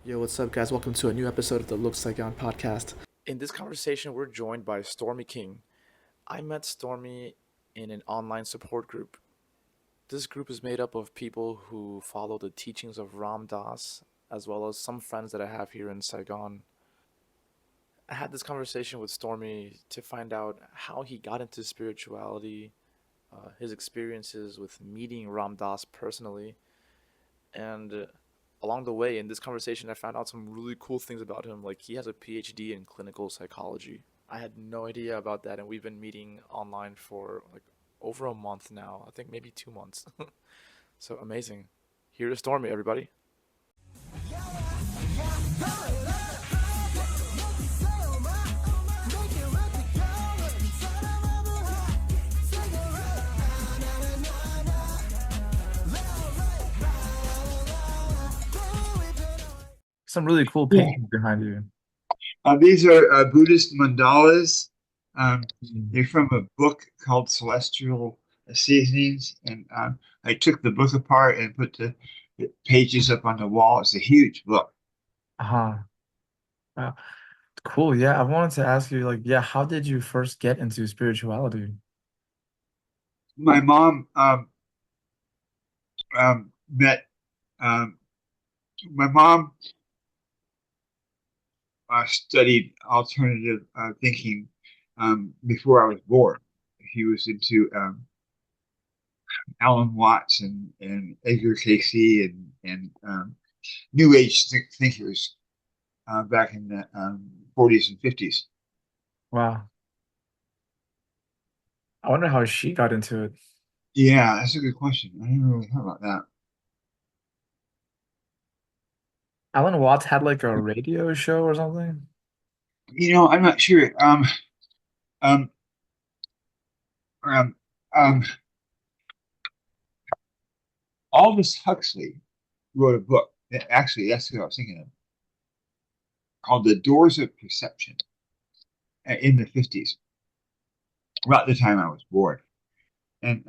Yo, what's up, guys? Welcome to a new episode of the Looks Like On podcast. In this conversation, we're joined by Stormy King. I met Stormy in an online support group. This group is made up of people who follow the teachings of Ram Dass, as well as some friends that I have here in Saigon. I had this conversation with Stormy to find out how he got into spirituality, his experiences with meeting Ram Dass personally, and along the way in this conversation I found out some really cool things about him, like he has a PhD in clinical psychology. I had no idea about that, and we've been meeting online for like over a month now. I think maybe 2 months. So amazing. Here to Stormy, everybody. Some really cool Yeah. paintings behind you. These are Buddhist mandalas. Mm. They're from a book called Celestial Seasonings, and I took the book apart and put the pages up on the wall. It's a huge book. Uh-huh. Wow. Cool. Yeah, I wanted to ask you, like, yeah, how did you first get into spirituality? My mom met um, my mom studied alternative thinking before I was born. He was into Alan Watts and Edgar Cayce and New Age thinkers back in the 40s and 50s. Wow. I wonder how she got into it. Yeah, that's a good question. I didn't really thought about that. Alan Watts had like a radio show or something? I'm not sure. Um, um, um, Aldous Huxley wrote a book. Actually, that's what I was thinking of, called "The Doors of Perception" in the 50s, about the time I was born. And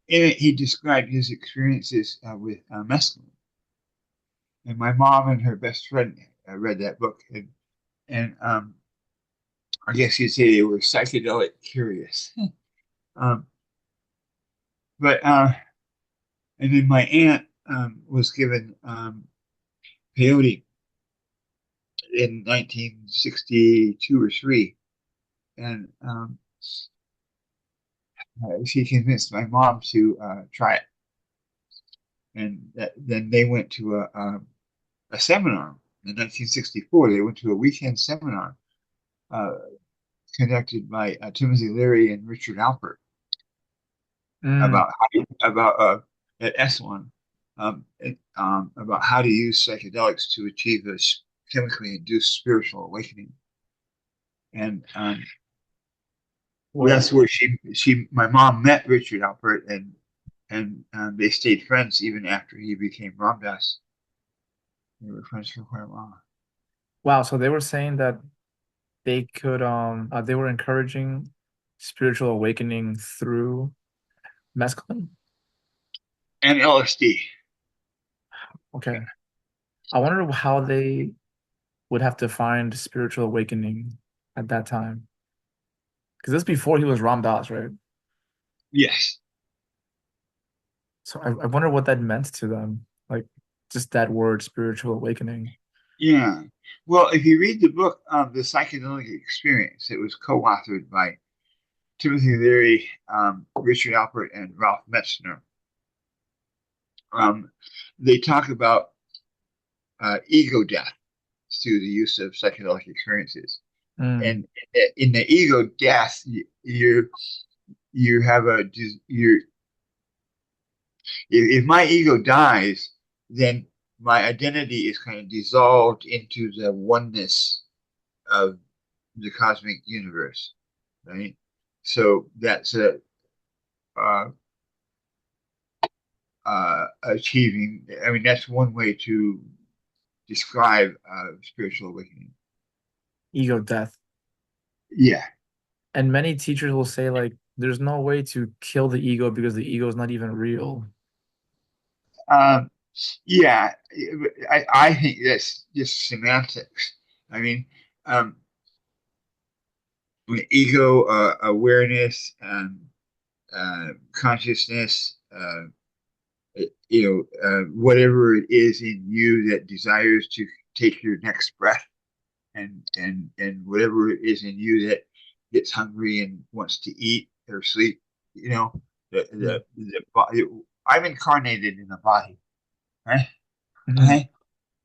in it, he described his experiences with mescaline. And my mom and her best friend read that book, and I guess you'd say they were psychedelic curious. Um, but and then my aunt was given peyote in 1962 or three, and she convinced my mom to try it, and then they went to a seminar in 1964. They went to a weekend seminar uh, conducted by Timothy Leary and Richard Alpert Mm. about at S1 about how to use psychedelics to achieve a chemically induced spiritual awakening. And Whoa. that's where my mom met Richard Alpert, and they stayed friends even after he became Ram Dass. They were friends for quite a while. Wow, so they were saying that they were encouraging spiritual awakening through mescaline. And LSD. Okay. I wonder how they would have to find spiritual awakening at that time. Because this before he was Ram Dass, right? Yes. So I wonder what that meant to them. Like just that word, spiritual awakening. Yeah. Well, if you read the book The Psychedelic Experience, it was co-authored by Timothy Leary, Richard Alpert, and Ralph Metzner. Um, they talk about ego death through the use of psychedelic experiences. Mm. And in the ego death, you have you if my ego dies, then my identity is kind of dissolved into the oneness of the cosmic universe, right? So that's a uh, achieving. I mean, that's one way to describe spiritual awakening. Ego death. Yeah. And many teachers will say like there's no way to kill the ego because the ego is not even real. Um, Yeah, I think that's just semantics. I mean, um, ego, awareness, consciousness, whatever it is in you that desires to take your next breath, and whatever it is in you that gets hungry and wants to eat or sleep, you know, Mm. the body. I'm incarnated in a body, right? Mhm. Okay,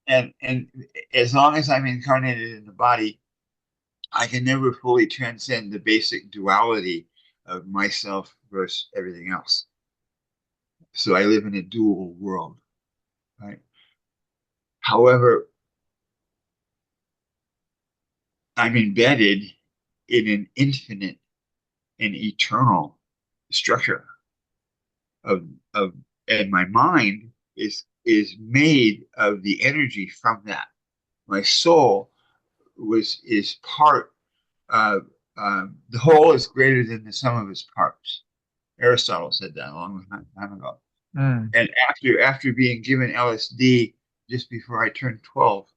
and as long as I'm incarnated in the body, I can never fully transcend the basic duality of myself versus everything else. So I live in a dual world, right? However, I'm embedded in an infinite and eternal structure of of and my mind is made of the energy from that. My soul was is part of the whole is greater than the sum of its parts. Aristotle said that a long time ago. Mm. And after being given LSD just before I turned 12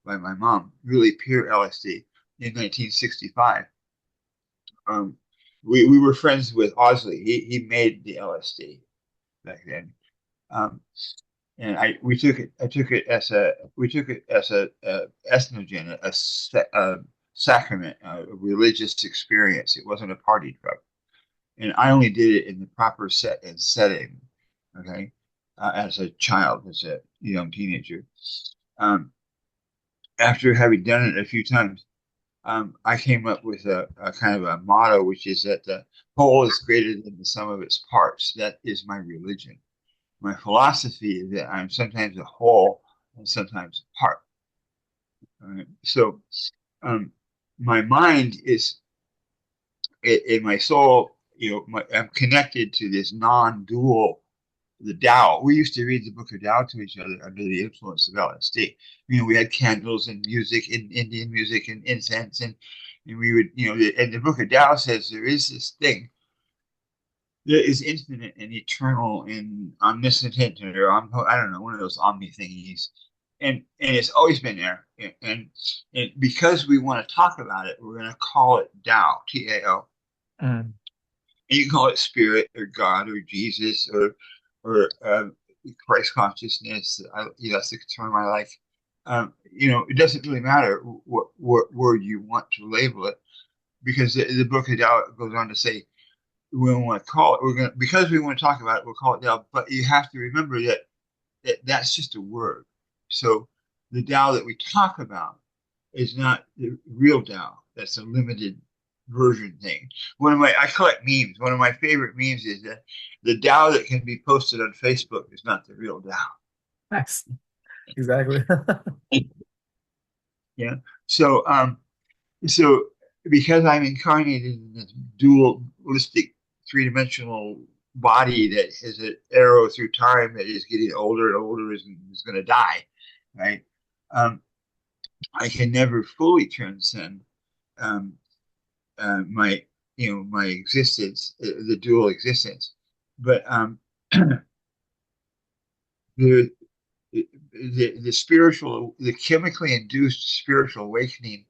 by my mom, really pure LSD in 1965, um, we were friends with Osley. He made the LSD back then. Um, and I we took it. I took it as a we took it as a ethnogen, a sacrament, a religious experience. It wasn't a party drug, and I only did it in the proper set and setting. Okay, as a child, as a young teenager. Um, After having done it a few times, I came up with a kind of a motto, which is that the whole is greater than the sum of its parts. That is my religion. My philosophy is that I'm sometimes a whole and sometimes a part. Right? So um, my mind is in my soul. I'm connected to this non-dual, the Tao. We used to read the Book of Tao to each other under the influence of LSD. We had candles and music, and Indian music and incense, and we would, and the Book of Tao says there is this thing that is infinite and eternal and omniscient, or I don't know, one of those omni thingies, and it's always been there. And because we want to talk about it, we're going to call it Tao, Tao. Mm. And you can call it spirit or God or Jesus or Christ consciousness. That's the term I like. It doesn't really matter what word you want to label it, because the book of Tao goes on to say we don't want to call it. We're gonna because we want to talk about it. We'll call it Tao. But you have to remember that's just a word. So the Tao that we talk about is not the real Tao. That's a limited version thing. I collect memes. One of my favorite memes is that the Tao that can be posted on Facebook is not the real Tao. Nice. Exactly. Yeah. So so because I'm incarnated in this dualistic three-dimensional body that is an arrow through time that is getting older and older, is going to die, right? Um, I can never fully transcend um, my my existence, the dual existence. But the, the spiritual, the chemically induced spiritual awakening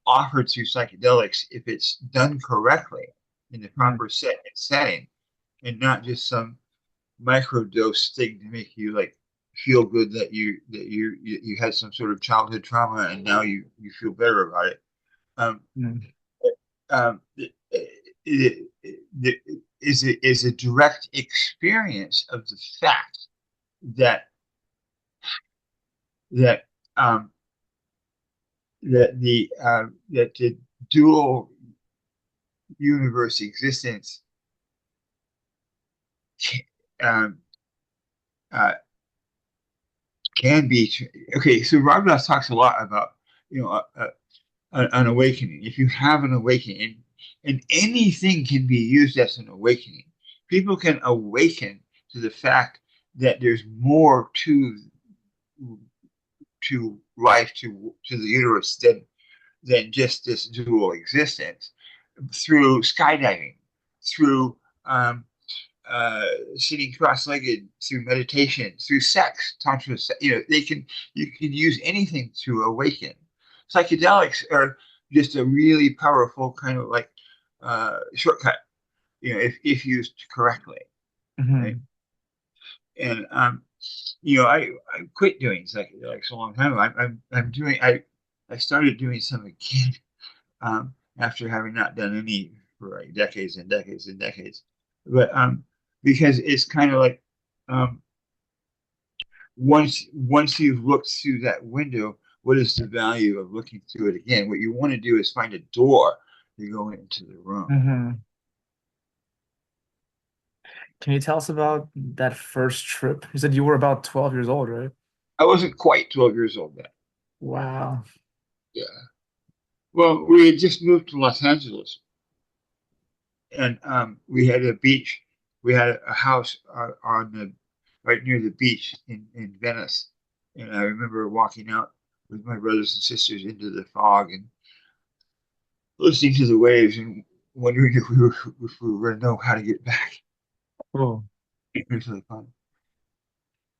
offered through psychedelics, if it's done correctly in the Mm. proper setting, and not just some microdose thing to make you like feel good that you had some sort of childhood trauma and now you feel better about it. Um, Mm. it is a direct experience of the fact that that um, that the dual universe existence um, uh, can be okay. So Ram talks a lot about you know an awakening. If you have an awakening, and anything can be used as an awakening, people can awaken to the fact that there's more to life, to the universe, than just this dual existence, through skydiving, through um, sitting cross-legged, through meditation, through sex, tantra. You can use anything to awaken. Psychedelics are just a really powerful kind of like shortcut, if used correctly, right? Hmm. And I quit doing psychedelics a long time ago. I'm doing I started doing some again, after having not done any for like decades and decades and decades. But because it's kind of like, um, once you've looked through that window, what is the value of looking through it again? What you want to do is find a door to go into the room. Hmm. Can you tell us about that first trip? You said you were about 12 years old, right? I wasn't quite 12 years old then. Wow. Yeah. Well, we had just moved to Los Angeles, and we had a beach. We had a house on the right near the beach in Venice, and I remember walking out with my brothers and sisters into the fog and listening to the waves and wondering if we were going to know how to get back. Cool. It was really fun.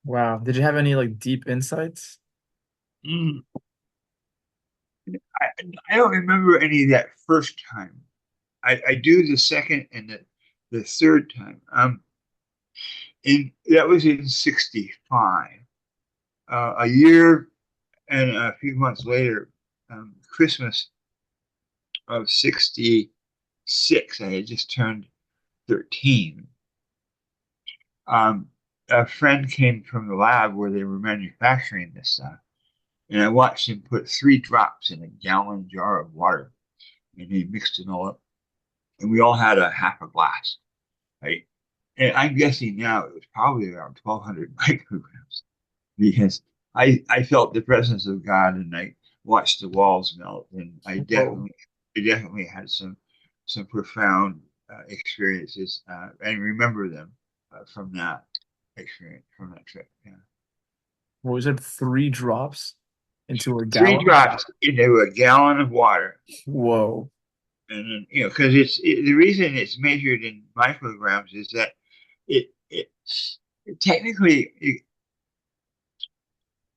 Wow. Did you have any like deep insights? Mm. I, I don't remember any of that first time. I do the second and the third time. That was in '65. A year and a few months later, Christmas of '66, I had just turned 13. Um, a friend came from the lab where they were manufacturing this stuff, and I watched him put 3 drops in a gallon jar of water, and he mixed it all up, and we all had a half a glass, right? And I'm guessing now it was probably around 1,200 micrograms, because I felt the presence of God, and I watched the walls melt, and Whoa. I definitely had some profound experiences, and remember them from that experience, from that trip. Yeah, What was it? 3 drops into a three gallon? drops into a gallon of water, Whoa. and then, because the reason it's measured in micrograms is that it technically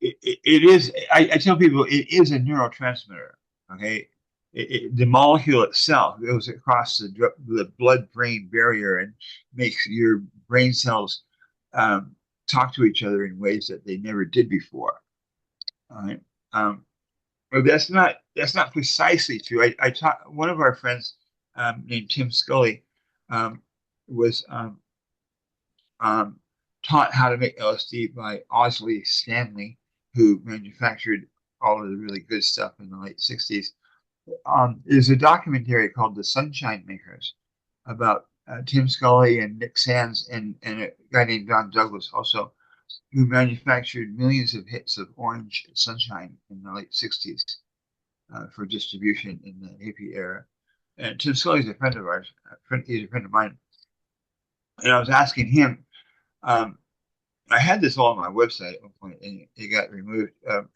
it is. I tell people it is a neurotransmitter. Okay, the molecule itself goes across the blood-brain barrier and makes your brain cells um, talk to each other in ways that they never did before. All right. But that's not precisely true. I taught one of our friends, named Tim Scully, was um, taught how to make LSD by Owsley Stanley, who manufactured all of the really good stuff in the late '60s. There's a documentary called The Sunshine Makers about Tim Scully and Nick Sands and a guy named Don Douglas also, who manufactured millions of hits of Orange Sunshine in the late '60s for distribution in the hippie era. And Tim Scully's a friend of ours. He's a friend of mine. And I was asking him, um, I had this all on my website at one point, and it got removed, um,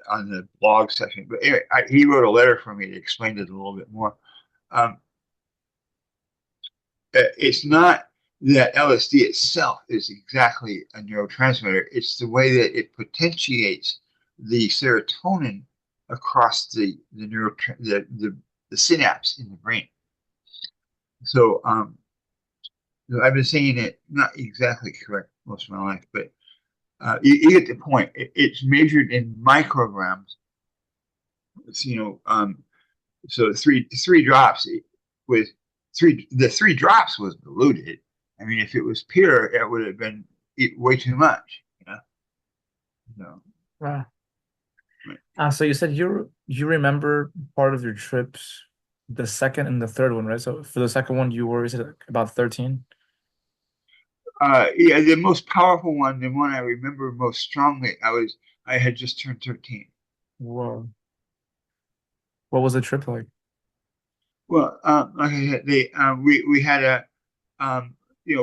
on the blog section. But anyway, he wrote a letter for me to explain it a little bit more. Um, it's not that LSD itself is exactly a neurotransmitter. It's the way that it potentiates the serotonin across the synapse in the brain. So, I've been saying it not exactly correct most of my life, but you get the point. It's measured in micrograms. It's, so three drops with the 3 drops was diluted. I mean, if it was pure, it would have been way too much. So, Wow. right. So you said you remember part of your trips, the second and the third one, right? So for the second one, you were, is it like about 13? Yeah, the most powerful one, the one I remember most strongly, I had just turned 13. Whoa. What was the trip like? Well, like I said, we had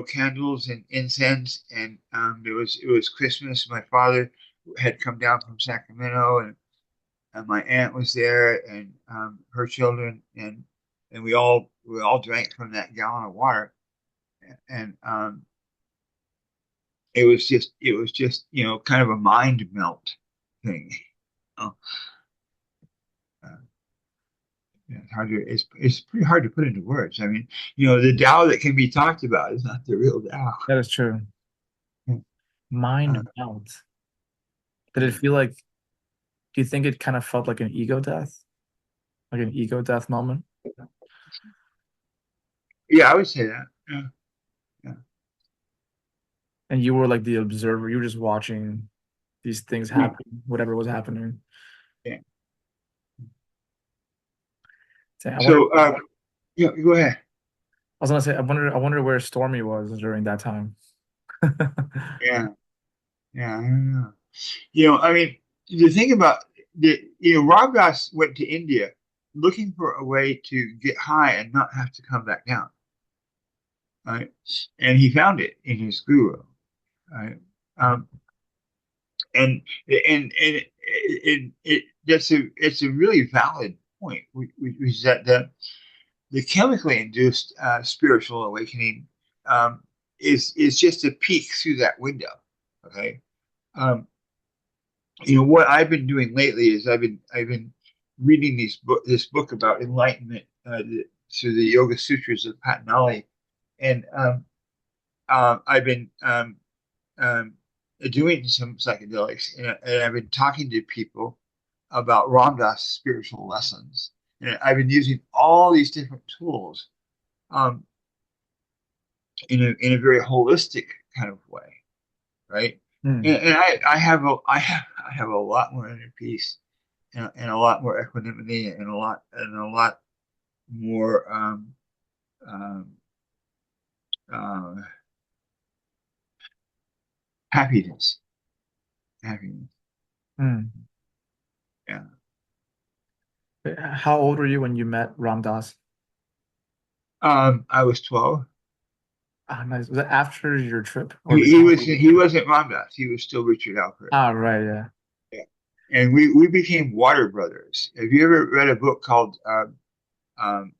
candles and incense, and it was Christmas. My father had come down from Sacramento, and my aunt was there, and her children, and we all drank from that gallon of water. and it was just kind of a mind melt thing. Oh, uh, it's pretty hard to put into words. I mean, the Tao that can be talked about is not the real Tao. That is true. Uh, Mind melt. Did it feel like, do you think it kind of felt like an ego death? Like an ego death moment? yeah, I would say that. Yeah, yeah, And you were like the observer, you were just watching these things yeah. happen, whatever was happening. Yeah. So I wonder, So, yeah, go ahead. I was gonna say, I wonder where Stormy was during that time. Yeah, yeah, I don't know. I mean, the thing about Ram Dass went to India looking for a way to get high and not have to come back down, right? And he found it in his guru, right? Um, and it's a really valid point, which is that the chemically induced spiritual awakening um, is just a peek through that window, okay? Um, what I've been doing lately is I've been reading this book about enlightenment through the Yoga Sutras of Patanjali, and I've been um, doing some psychedelics, and I've been talking to people about Ram Dass spiritual lessons, and I've been using all these different tools um, in a very holistic kind of way, right? Hmm. And I have a lot more inner peace and a lot more equanimity and a lot more um, uh, happiness. Happiness. Hmm. Yeah. How old were you when you met Ram Dass? I was 12. Ah, nice. Was it after your trip or He before? wasn't Ramdas. He was still Richard Alpert. Ah, right, yeah. Yeah. And we became water brothers. Have you ever read a book called um,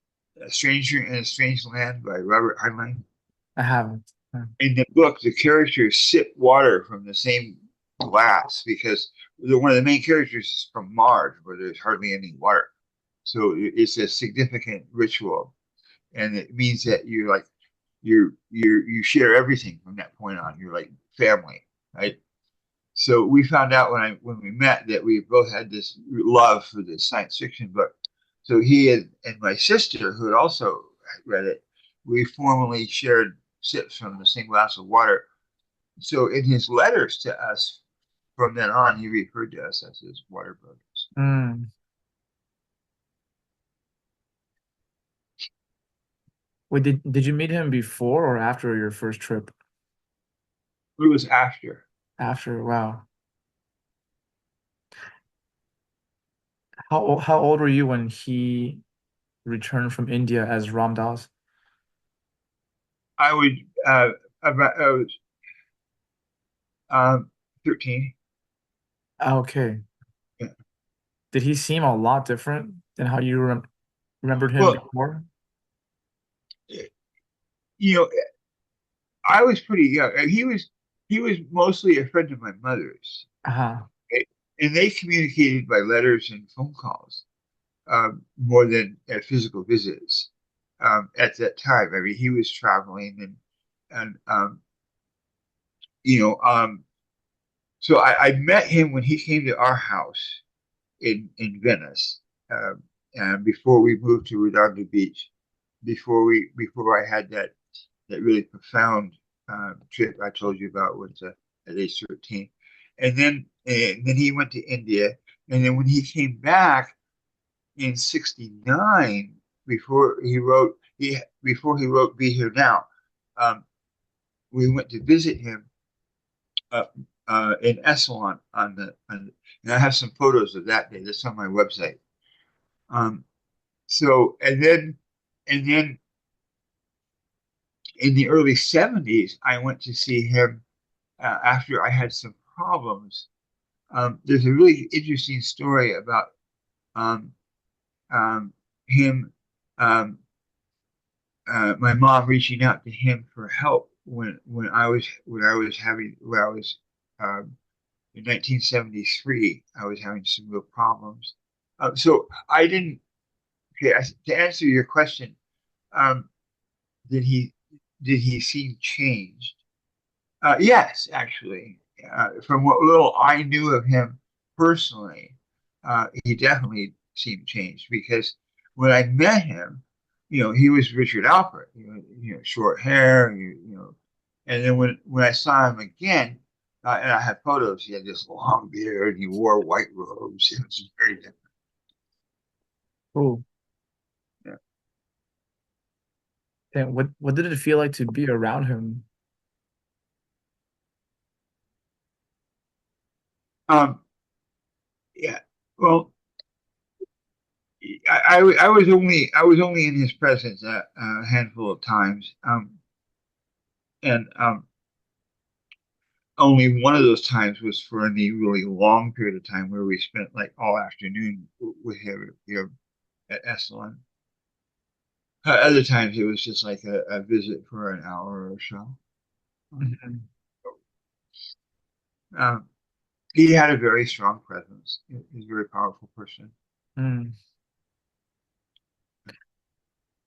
A Stranger in a Strange Land by Robert Heinlein? I haven't. Hmm. In the book, the characters sip water from the same glass because one of the main characters is from Mars, where there's hardly any water. So it's a significant ritual, and it means that you share everything from that point on. You're like family, right? So we found out when we met that we both had this love for this science fiction book. So he and my sister, who had also read it, we formally shared sips from the same glass of water. So in his letters to us from then on, he referred to us as his water brothers. Hmm. Wait, did you meet him before or after your first trip? It was after. After, wow. How old were you when he returned from India as Ram Dass? I would about I was 13. Ah, okay. Yeah. Did he seem a lot different than how you remembered him Well, before? you know, I was pretty young. He was mostly a friend of my mother's, Uh-huh. right? And they communicated by letters and phone calls more than at physical visits at that time. I mean, he was traveling and you know so I met him when he came to our house in Venice and before we moved to Redondo Beach. Before I had that really profound trip I told you about was at age 13. And then he went to India. And then when he came back in 69, before he wrote Be Here Now, um, we went to visit him uh, in Esalen and I have some photos of that day. That's on my website. Um, so and then in the early 70s, I went to see him after I had some problems. There's a really interesting story about um, him um, my mom reaching out to him for help when I was in 1973. I was having some real problems. So I didn't. Okay, to answer your question, um, did he did he seem changed? Yes, actually. From what little I knew of him personally, he definitely seemed changed because when I met him, he was Richard Alpert, short hair, and then when I saw him again, and I had photos, he had this long beard, he wore white robes. It was very different. Cool. Yeah. Damn, what did it feel like to be around him? Um, yeah. Well, I was only in his presence a handful of times, and only one of those times was for any really long period of time where we spent like all afternoon with him, at Esalen. Other times it was just like a visit for an hour or so. Um, Mhm. um, he had a very strong presence. He's a very powerful person. Mm.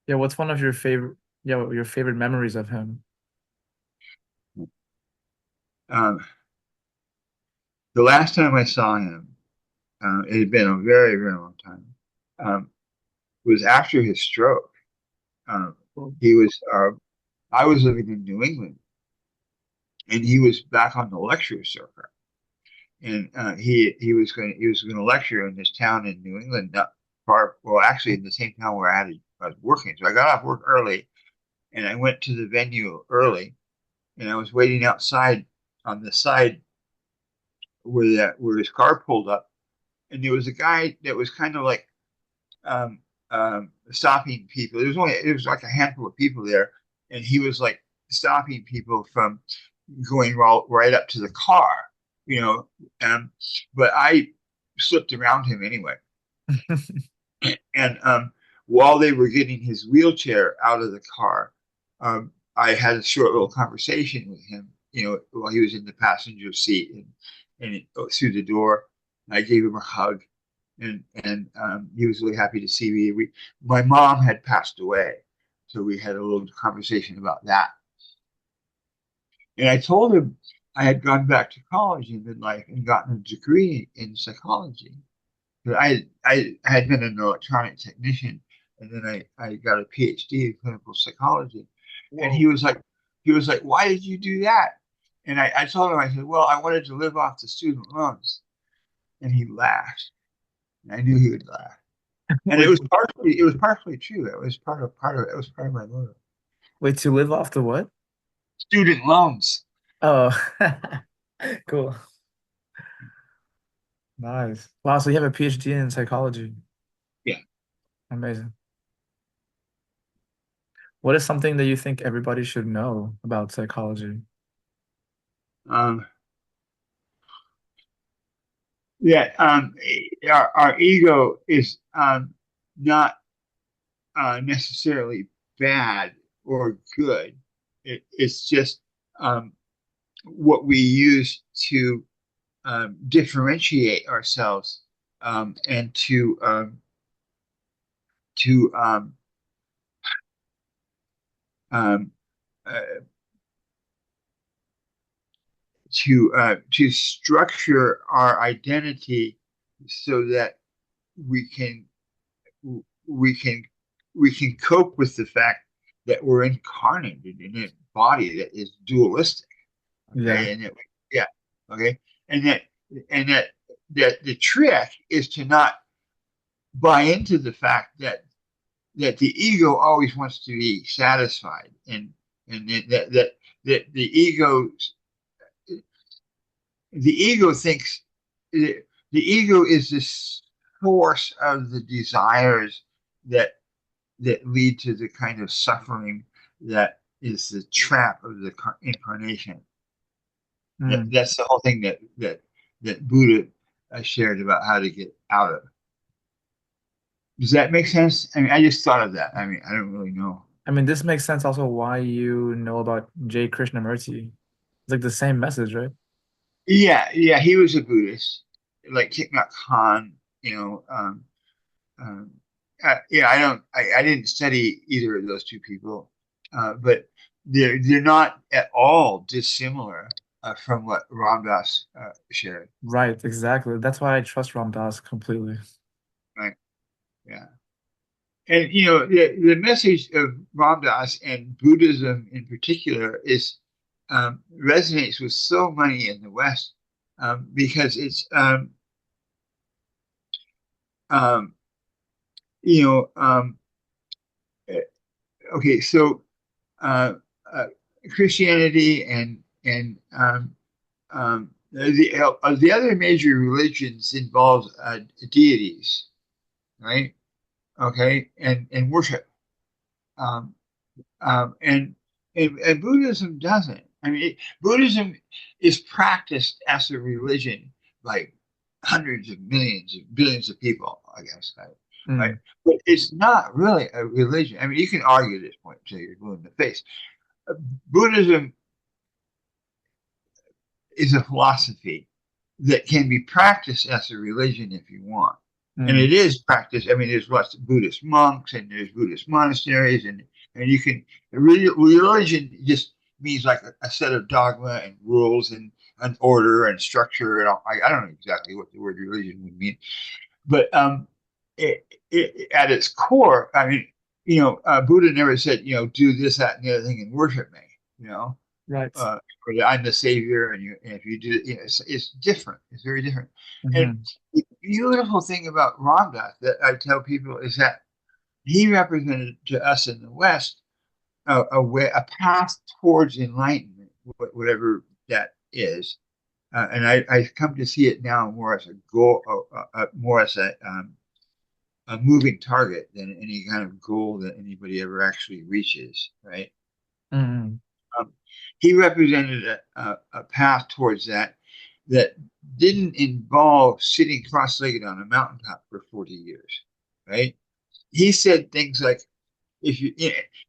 Yeah, what's one of your favorite memories of him? Um, the last time I saw him, it had been a very, very long time, um, was after his stroke. Um, Cool. he was, I was living in New England, and he was back on the lecture circuit. And he was going to lecture in this town in New England, not far, well, actually in the same town where I was working. So I got off work early, and I went to the venue early, and I was waiting outside on the side where his car pulled up, and there was a guy that was kind of like um, stopping people. It was like a handful of people there, and he was like stopping people from going right up to the car, you know. Um, but I slipped around him anyway, and while they were getting his wheelchair out of the car, I had a short little conversation with him, while he was in the passenger seat and through the door. I gave him a hug, and he was really happy to see me. My mom had passed away, so we had a little conversation about that. And I told him I had gone back to college in midlife and gotten a degree in psychology. But I had been an electronic technician, and then I got a Ph.D. in clinical psychology. And Whoa. he was like, why did you do that? And I told him, I said, well, I wanted to live off the student loans. And he laughed. And I knew he would laugh. And Wait, it was partially true. It was it was part of my motive. wait, to live off the what? Student loans. Oh, cool. Nice. Wow, so you have a PhD in psychology. Yeah. Amazing. What is something that you think everybody should know about psychology? Um, yeah. Our ego is not necessarily bad or good. It's just what we use to differentiate ourselves, and to um, uh, to structure our identity so that we can we can we can cope with the fact that we're incarnated in a body that is dualistic. Yeah. Okay, yeah, okay, and that the trick is to not buy into the fact that the ego always wants to be satisfied, and that the ego thinks the ego is this force of the desires that lead to the kind of suffering that is the trap of the incarnation. Mm. That's the whole thing that Buddha shared about how to get out of. Does that make sense? I mean, I just thought of that. I mean, I don't really know. I mean, this makes sense also why you know about J. Krishnamurti. It's like the same message, right? Yeah, he was a Buddhist, like Thich Nhat Hanh, you know. Um, yeah, I didn't study either of those two people, but they're not at all dissimilar from what Ram Dass shared, Right, exactly. That's why I trust Ram Dass completely. right? Yeah. And the message of Ram Dass and Buddhism in particular is resonates with so many in the West because it's um, you know eh, okay, so uh, uh, Christianity and the other major religions involve deities, right? Okay, and worship. Um, and, and Buddhism doesn't. I mean, Buddhism is practiced as a religion by hundreds of millions of billions of people, I guess, right? Mm, But it's not really a religion. I mean, you can argue this point until you're blue in the face. Buddhism is a philosophy that can be practiced as a religion if you want. And mm, it is practiced. I mean, there's lots of Buddhist monks and there's Buddhist monasteries, and you can religion just means like a set of dogma and rules and an order and structure. And I don't know exactly what the word religion would mean, but at its core, I mean, Buddha never said, do this, that, and the other thing and worship me, you know right. or that I'm the savior, and if you do it, it's different. It's very different. And Hmm. the beautiful thing about Ram Dass that I tell people is that he represented to us in the West a path towards enlightenment, whatever that is. And I come to see it now more as a goal, more as a moving target than any kind of goal that anybody ever actually reaches, right? Hmm. Um, he represented a path towards that didn't involve sitting cross-legged on a mountaintop for 40 years, right? He said things like, if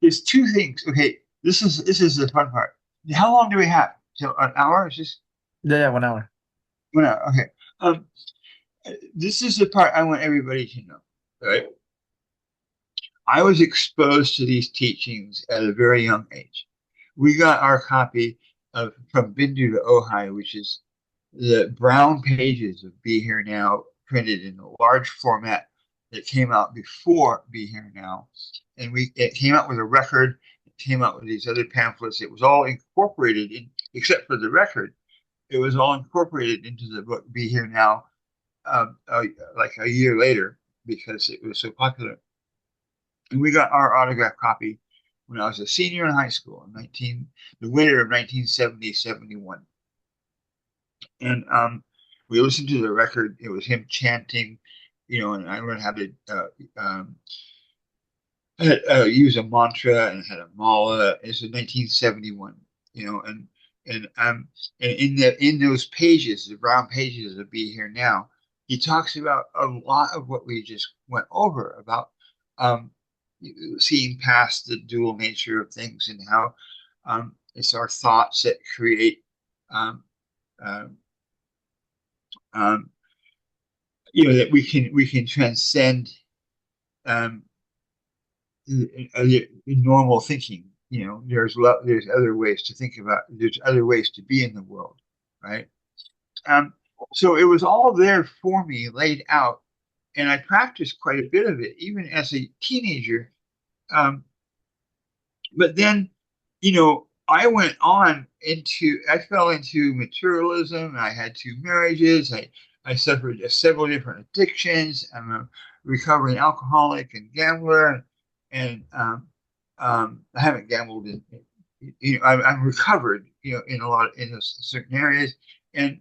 there's two things. Okay, this is the fun part. How long do we have? So an hour? Is this Yeah, yeah, 1 hour. 1 hour? Okay. Um, this is the part I want everybody to know, right? I was exposed to these teachings at a very young age. We got our copy of From Bindu to Ojai, which is the brown pages of Be Here Now printed in a large format that came out before Be Here Now. And it came out with a record, it came out with these other pamphlets. It was all incorporated in, except for the record, it was all incorporated into the book Be Here Now, like a year later because it was so popular. And we got our autographed copy when I was a senior in high school in the winter of 1970-71. And we listened to the record. It was him chanting, and I learned how to um, use a mantra and had a mala. It's in 1971, you know, and in those pages, the brown pages of Be Here Now, he talks about a lot of what we just went over about um, seeing past the dual nature of things and how it's our thoughts that create um, um, um, that we can transcend um, normal thinking. There's other ways to think about. There's other ways to be in the world, right? Um, so it was all there for me, laid out, and I practiced quite a bit of it, even as a teenager. Um, but then, I fell into materialism. I had two marriages. I suffered several different addictions. I'm a recovering alcoholic and gambler, and I haven't gambled I'm recovered, in certain areas, and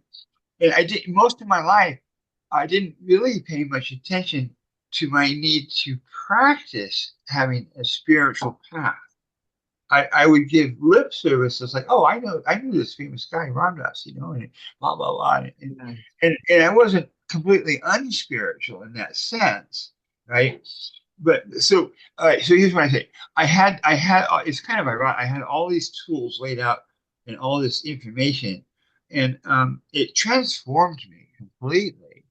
I did most of my life. I didn't really pay much attention to my need to practice having a spiritual path. I would give lip service. It's like, oh, I knew this famous guy, Ramdas, and blah blah blah, and I wasn't completely unspiritual in that sense, right? but so all right, so here's what I say. I had it's kind of ironic. I had all these tools laid out and all this information, and it transformed me completely.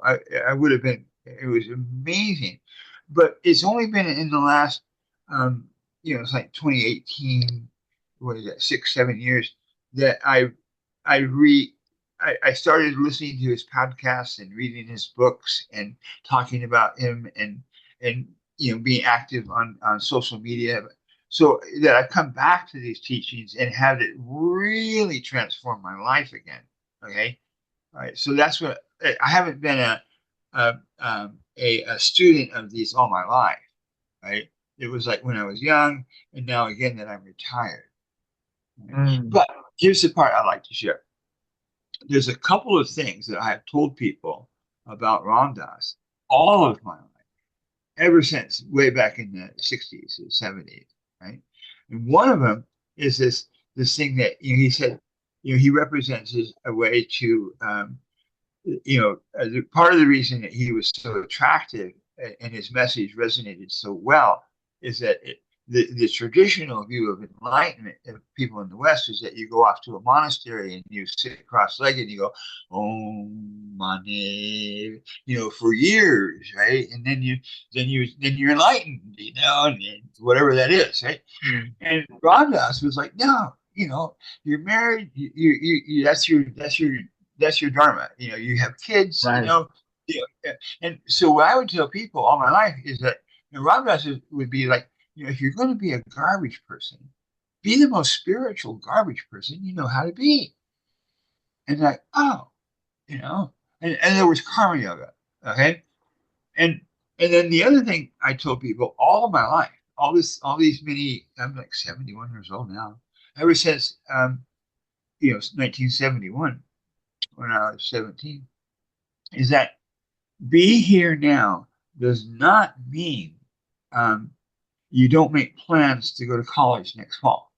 I would have been. It was amazing, but it's only been in the last um, it's like 2018. What is that? 6, 7 years that I re I started listening to his podcasts and reading his books and talking about him and being active on social media, so that I come back to these teachings and have it really transform my life again. Okay, all right. So that's what I haven't been a student of these all my life. Right. It was like when I was young, and now again that I'm retired. Right? Mm. But here's the part I like to share. There's a couple of things that I have told people about Ram Dass all of my life, ever since way back in the 60s and 70s, right? And one of them is this thing that he said, he represents as a way to part of the reason that he was so attractive and his message resonated so well is that the traditional view of enlightenment of people in the West is that you go off to a monastery and you sit cross-legged and you go, Om Mani, for years, right? And then you're enlightened, and whatever that is, right? Mm. And Ram Dass was like, no, you're married, that's your dharma. You have kids, Right. and so what I would tell people all my life is that Ram Dass would be like, if you're going to be a garbage person, be the most spiritual garbage person you know how to be. And like, oh, and there was karma yoga, okay, and and then the other thing I told people all of my life, all these many, I'm like 71 years old now, ever since 1971 when I was 17, is that be here now does not mean um, you don't make plans to go to college next fall.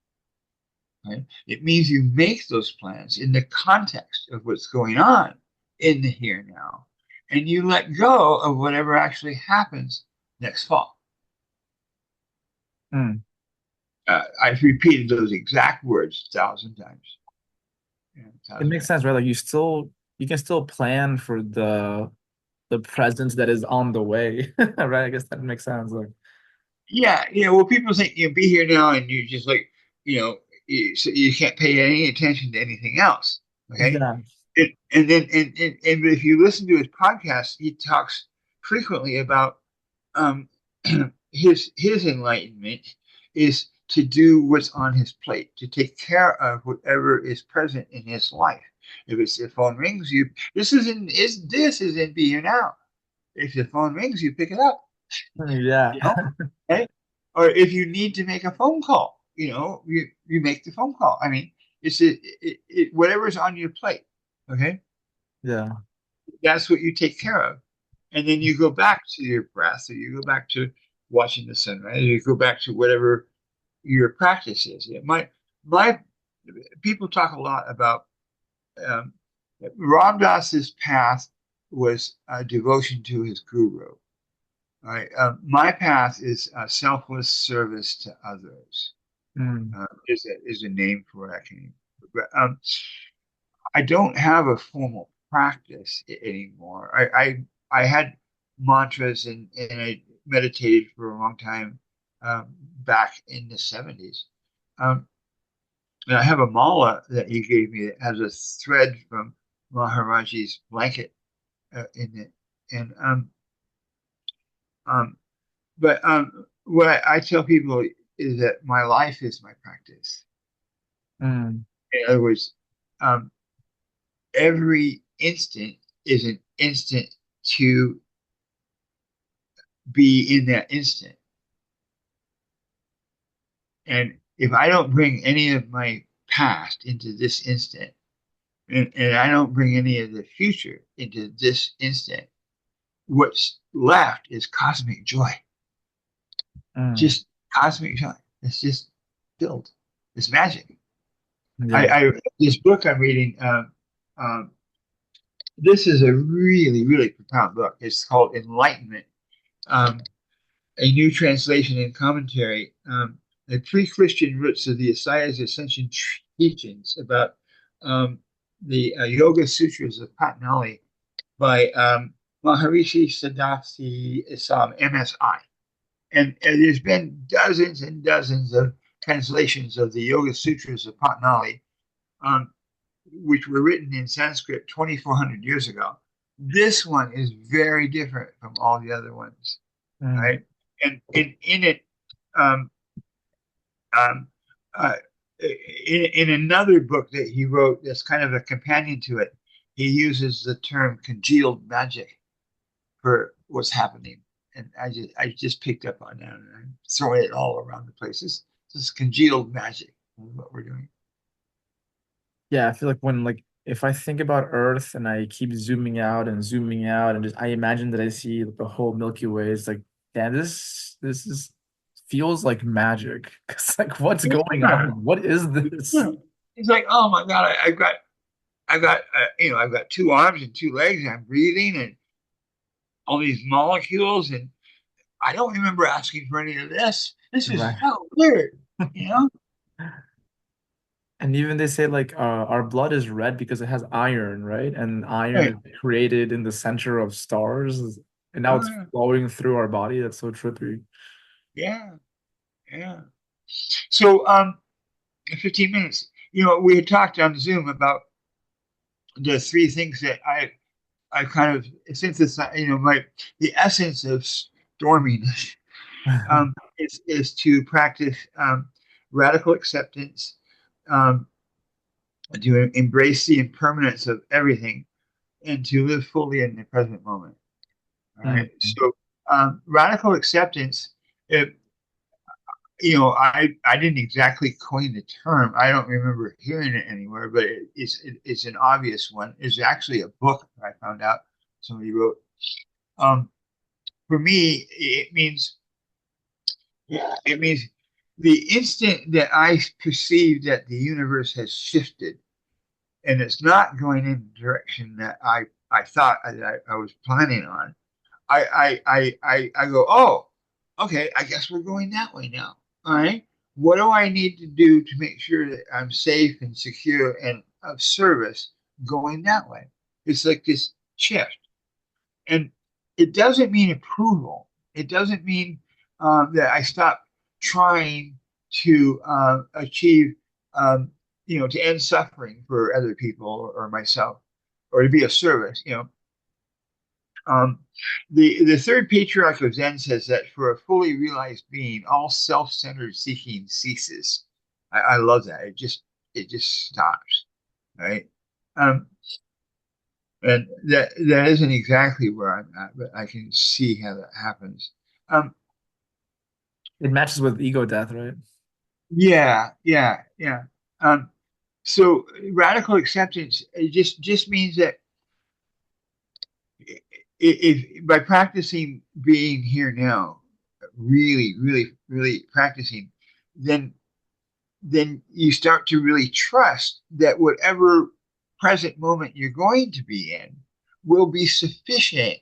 Right? It means you make those plans in the context of what's going on in the here now, and you let go of whatever actually happens next fall. Mm. I've repeated those exact words 1,000 times. Yeah, It 1,000 makes times. sense, right? Like you can still plan for the presence that is on the way, right? I guess that makes sense. Like, Yeah, well, people think be here now, and you just like so you can't pay any attention to anything else. Okay, yeah. and then and if you listen to his podcast, he talks frequently about um his enlightenment is to do what's on his plate, to take care of whatever is present in his life. If it's the phone rings, you this is in be here now. If the phone rings, you pick it up. Yeah. You know, okay? Or if you need to make a phone call, you make the phone call. I mean, whatever's on your plate. Okay, Yeah. that's what you take care of, and then you go back to your breath, or you go back to watching the sunrise, or you go back to whatever your practice is. Yeah, my people talk a lot about um, Ram Dass's path was a devotion to his guru. All right, my path is selfless service to others. Mm. Is a name for what I can. But I don't have a formal practice anymore. I had mantras and I meditated for a long time back in the 70s. Um, and I have a mala that he gave me that has a thread from Maharaji's blanket in it. And um, but what I tell people is that my life is my practice. Mm. In other words, um, every instant is an instant to be in that instant. And if I don't bring any of my past into this instant, and I don't bring any of the future into this instant, what's left is cosmic joy. Mm. Just cosmic joy. It's just filled. It's magic. Yeah. This book I'm reading. Um, this is a really, really profound book. It's called Enlightenment. Um, a new translation and commentary, the pre-Christian roots of the Isaiah's Ascension teachings about the Yoga Sutras of Patanjali by Maharishi Siddhasi Isam, MSI. And there's been dozens and dozens of translations of the Yoga Sutras of Patanjali, um, which were written in Sanskrit 2,400 years ago. This one is very different from all the other ones, Mm. right? And in it, um, um, uh, in another book that he wrote that's kind of a companion to it, he uses the term congealed magic for what's happening. And I just picked up on that and I'm throwing it all around the place. This congealed magic is what we're doing. Yeah, I feel like when like if I think about Earth and I keep zooming out and just I imagine that I see the whole Milky Way, it's like, damn, this is feels like magic. Cause like what's going Yeah, on? What is this? yeah. It's like, oh my God, I've got two arms and two legs, and I'm breathing, and all these molecules, and I don't remember asking for any of this. This is Right. so weird, you know? And even they say like our blood is red because it has iron, right? And iron Right. is created in the center of stars, and now Oh it's yeah, flowing through our body. That's so trippy. yeah, yeah. So, 15 minutes. We had talked on Zoom about the three things that I kind of synthesized. The essence of storminess is to practice radical acceptance, um, to embrace the impermanence of everything, and to live fully in the present moment. All Mm. right. So, radical acceptance. It, I didn't exactly coin the term. I don't remember hearing it anywhere, but it's an obvious one. It's actually a book I found out somebody wrote. Um, for me, it means the instant that I perceive that the universe has shifted and it's not going in the direction that I thought I was planning on, I go, oh, okay, I guess we're going that way now. All right. What do I need to do to make sure that I'm safe and secure and of service going that way? It's like this shift. And it doesn't mean approval. It doesn't mean that I stop trying to achieve, to end suffering for other people or myself, or to be of service. Um, the third patriarch of Zen says that for a fully realized being, all self-centered seeking ceases. I love that. It just stops, right? Um, and that isn't exactly where I'm at, but I can see how that happens. Um, It matches with ego death, right? yeah, yeah, yeah. Um, so radical acceptance, it just means that if by practicing being here now, really, really, really practicing, then you start to really trust that whatever present moment you're going to be in will be sufficient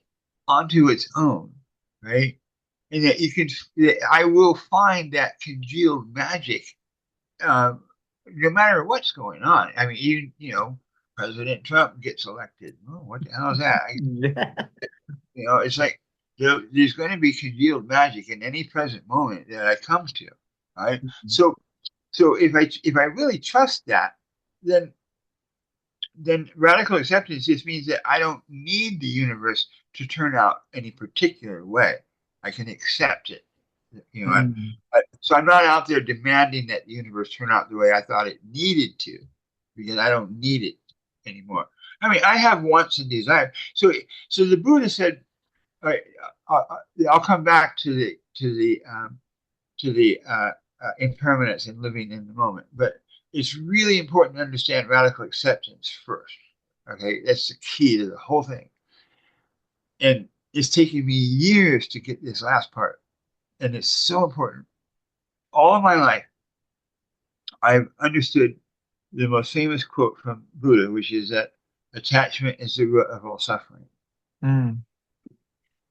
onto its own, right? And that I will find that congealed magic, no matter what's going on. I mean, even President Trump gets elected. Oh, what the hell is that? Yeah. It's like there's going to be congealed magic in any present moment that I come to, right? So if I really trust that, then radical acceptance just means that I don't need the universe to turn out any particular way. I can accept it. Mm. So I'm not out there demanding that the universe turn out the way I thought it needed to, because I don't need it anymore. I mean, I have wants and desires. So the Buddha said, all right, I'll come back to the impermanence and living in the moment. But it's really important to understand radical acceptance first. Okay, that's the key to the whole thing. And it's taken me years to get this last part, and it's so important. All of my life, I've understood the most famous quote from Buddha, which is that attachment is the root of all suffering. Mm.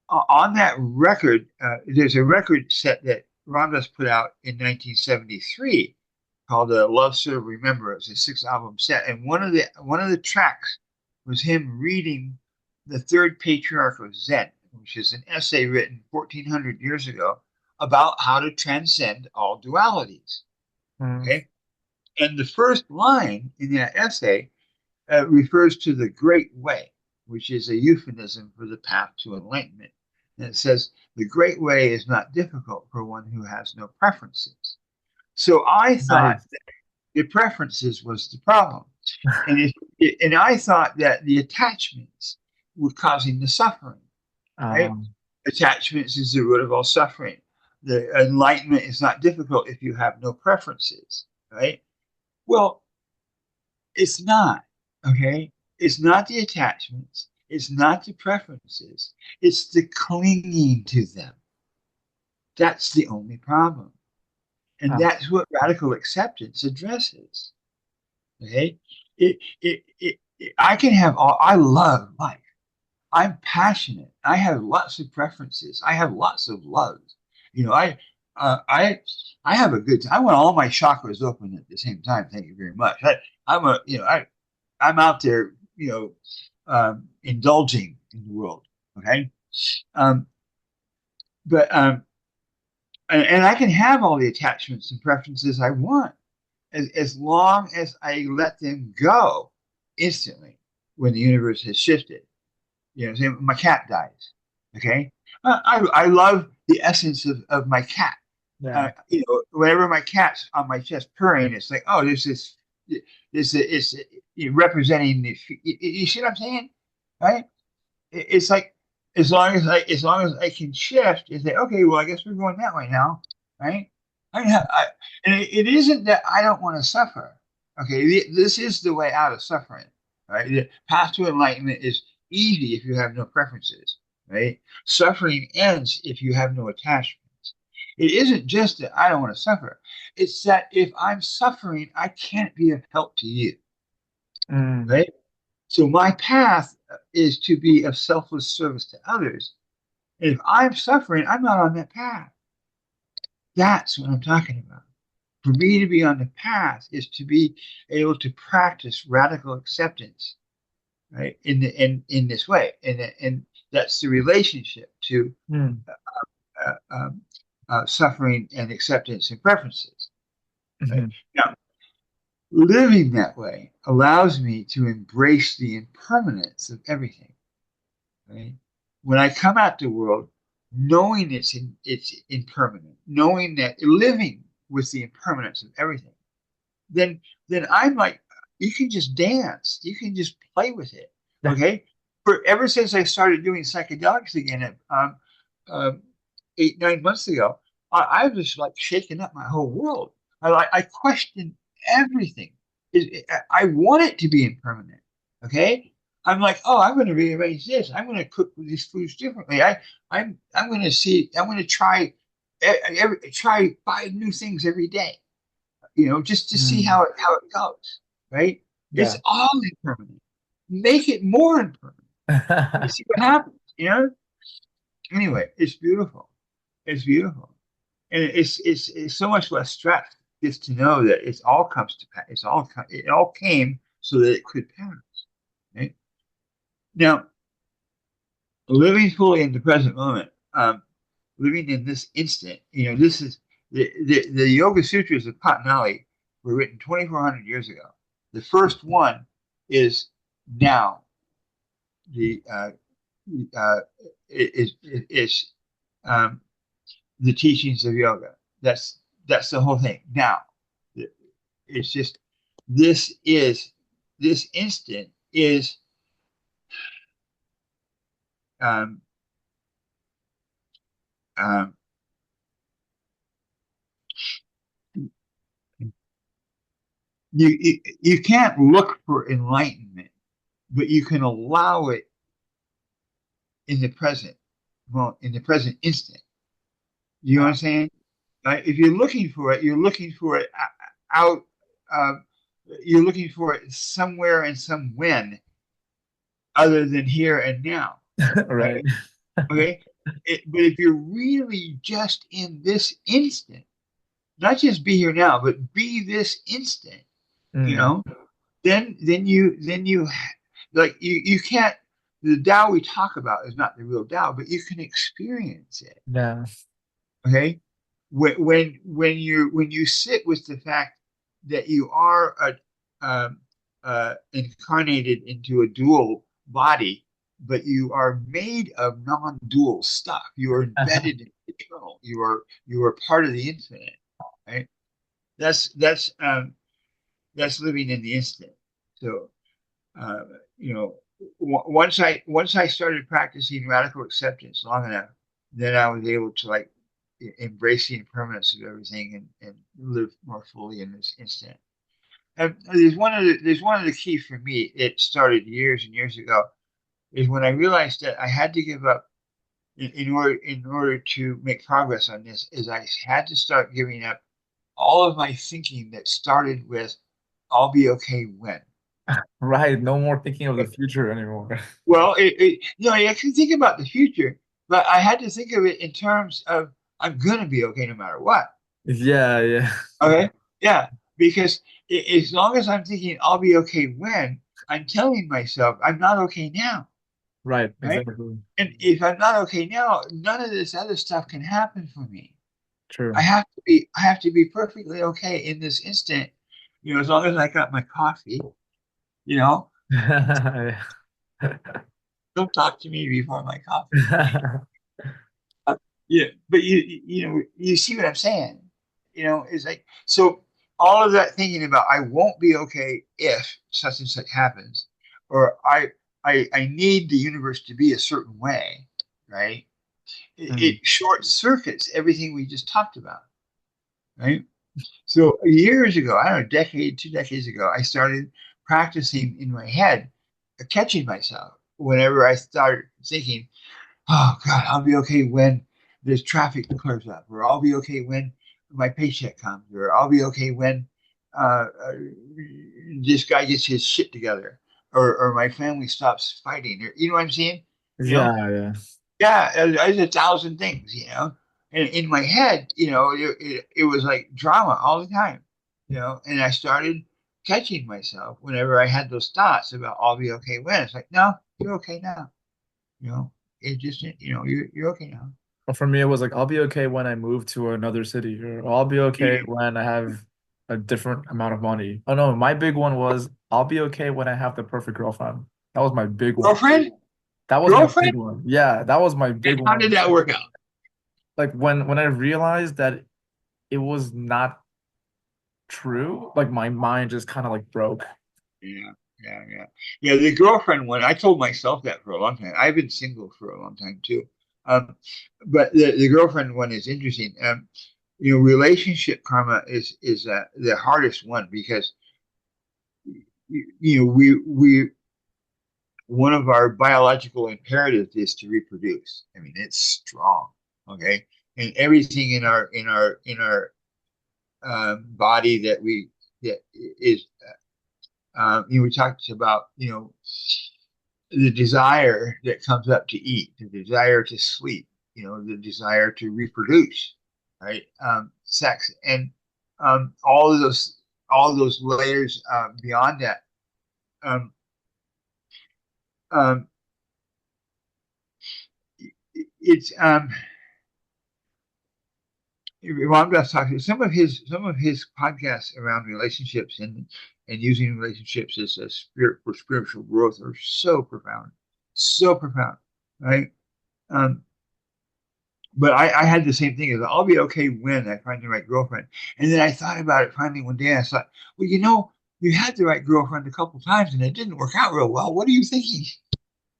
on that record, there's a record set that Ramdas put out in 1973 called "Love Serve Remember." It's a 6 album set, and one of the tracks was him reading the third patriarch of Zen, which is an essay written 1400 years ago about how to transcend all dualities. Mm. Okay, and the first line in that essay refers to the Great Way, which is a euphemism for the path to enlightenment. And it says, the Great Way is not difficult for one who has no preferences. So I thought Nice. that the preferences was the problem. And I thought that the attachments were causing the suffering, right? Um, Attachments is the root of all suffering. The enlightenment is not difficult if you have no preferences, right? Well, it's not, okay? It's not the attachments. It's not the preferences. It's the clinging to them. That's the only problem. And ah, that's what radical acceptance addresses. Okay? I can have all, I love life. I'm passionate. I have lots of preferences. I have lots of loves. You know, uh, I, I have a good time. I want all my chakras open at the same time. Thank you very much. I'm out there, indulging in the world. Okay. Um, but and I can have all the attachments and preferences I want as long as I let them go instantly when the universe has shifted. Say my cat dies. Okay. I love the essence of my cat. yeah. Whenever my cat's on my chest purring, it's like, oh, this is representing the. You see what I'm saying, right? It's like as long as I can shift and say, okay, well, I guess we're going that way now, right? And it isn't that I don't want to suffer. Okay, this is the way out of suffering, right? The path to enlightenment is easy if you have no preferences, right? Suffering ends if you have no attachments. It isn't just that I don't want to suffer. It's that if I'm suffering, I can't be of help to you, Mm. right? So my path is to be of selfless service to others. And if I'm suffering, I'm not on that path. That's what I'm talking about. For me to be on the path is to be able to practice radical acceptance, right? In this way, and that's the relationship to Mm. uh, um, suffering and acceptance and preferences, right? Mhm. Now, living that way allows me to embrace the impermanence of everything. Right? When I come out to the world, knowing it's impermanent, knowing that living with the impermanence of everything, then I'm like, you can just dance, you can just play with it. Yeah. Okay. For ever since I started doing psychedelics again, um, 8, 9 months ago, I was like shaking up my whole world. I questioned everything. I want it to be impermanent. Okay. I'm like, oh, I'm going to rearrange this. I'm going to cook these foods differently. I'm going to see. I'm going to try 5 new things every day. Just to see Mm. how it goes. Right? It's Yeah. all impermanent. Make it more impermanent. You see what happens. Anyway, it's beautiful. It's beautiful, and it's so much less stress just to know that it all comes to pass. It all came so that it could pass. Right? Now, living fully in the present moment, living in this instant. This is the Yoga Sutras of Patanjali were written 2,400 years ago. The first one is now. The is the teachings of yoga. That's the whole thing. Now, it's just this is this instant is um, um, you can't look for enlightenment, but you can allow it in the present. Well, in the present instant. You know what I'm Ah. saying? If you're looking for it, you're looking for it out. Uh, you're looking for it somewhere and some when other than here and now. Right? Right. Okay. but if you're really just in this instant, not just be here now, but be this instant, you Mm, know, then you like you can't. The Tao we talk about is not the real Tao, but you can experience it. yeah. Okay, when you sit with the fact that you are incarnated into a dual body, but you are made of non-dual stuff. You are embedded in the eternal. You are part of the infinite. Right? That's living in the instant. So uh, you know, once I started practicing radical acceptance long enough, then I was able to like embrace the impermanence of everything and live more fully in this instant. And there's one of the keys for me. It started years and years ago. Is when I realized that I had to give up in order to make progress on this. Is I had to start giving up all of my thinking that started with "I'll be okay when." Right. No more thinking of the future anymore. Well, I can think about the future, but I had to think of it in terms of I'm gonna be okay no matter what. Yeah, yeah. Okay, yeah, because as long as I'm thinking I'll be okay when, I'm telling myself I'm not okay now, Right, right? exactly. And if I'm not okay now, none of this other stuff can happen for me. I True. have to be I have to be perfectly okay in this instant, as long as I got my coffee, you know, don't talk to me before my coffee. Yeah, but you see what I'm saying? It's like so all of that thinking about I won't be okay if such and such happens, or I need the universe to be a certain way, right? It Mm. short circuits everything we just talked about, right? So years ago, I don't know, a decade, 2 decades ago, I started practicing in my head, catching myself whenever I started thinking, oh God, I'll be okay when this traffic clears up, or I'll be okay when my paycheck comes, or I'll be okay when this guy gets his shit together, or my family stops fighting, or you know what I'm saying? You know, Yeah, yeah. yeah, there's a thousand things. And in my head, it was like drama all the time, and I started catching myself whenever I had those thoughts about I'll be okay when. It's like, no, you're okay now. You know, it just, you're okay now. Well, for me, it was like, I'll be okay when I move to another city, or I'll be okay when I have a different amount of money. Oh no, my big one was, I'll be okay when I have the perfect girlfriend. That was my big one. Girlfriend? That was my Girlfriend? big one. Yeah, that was my And big how did one. that work out? Like when I realized that it was not true, like my mind just kind of like broke. Yeah, yeah, yeah. Yeah, the girlfriend one, I told myself that for a long time. I've been single for a long time too. Um, but the girlfriend one is interesting. Relationship karma is the hardest one because we one of our biological imperatives is to reproduce. I mean, it's strong, okay? And everything in our body that is we talked about the desire that comes up to eat, the desire to sleep, the desire to reproduce, right? Sex and all of those layers beyond that. Um, um, it's Ram Dass talking some of his podcasts around relationships and using relationships as a spirit for spiritual growth are so profound, right? Um, but I had the same thing as I'll be okay when I find the right girlfriend, and then I thought about it finally one day. And I thought, well, you had the right girlfriend a couple times and it didn't work out real well. What are you thinking?